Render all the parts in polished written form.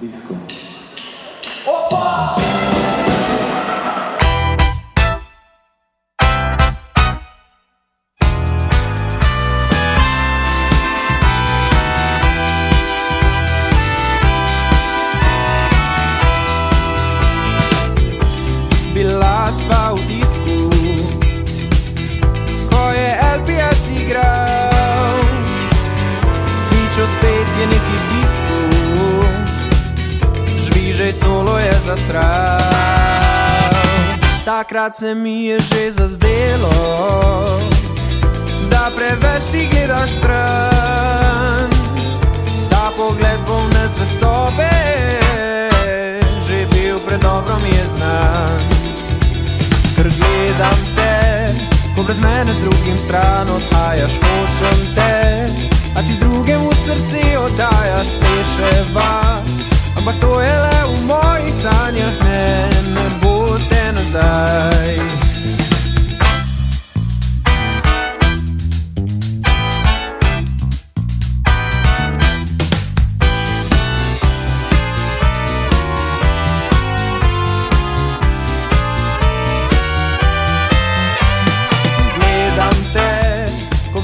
Disko. Opa! Bila sva v disku, ko je LPS igral, Fičo spet je neki pisku, žvižej solo je zasral. Takrat se mi je že zazdelo, da preveč ti gledaš stran. Ta pogled polne zvestobe, že bil predobro mi je znan. Ker gledam te, ko brez mene z drugim stran odhajaš, hočem te, a ti drugemu srce oddajaš, pleševa. Ampak to je le v mojih sanjah, ne bo te nazaj.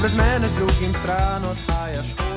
Brez mene z drugim stran odhajaš.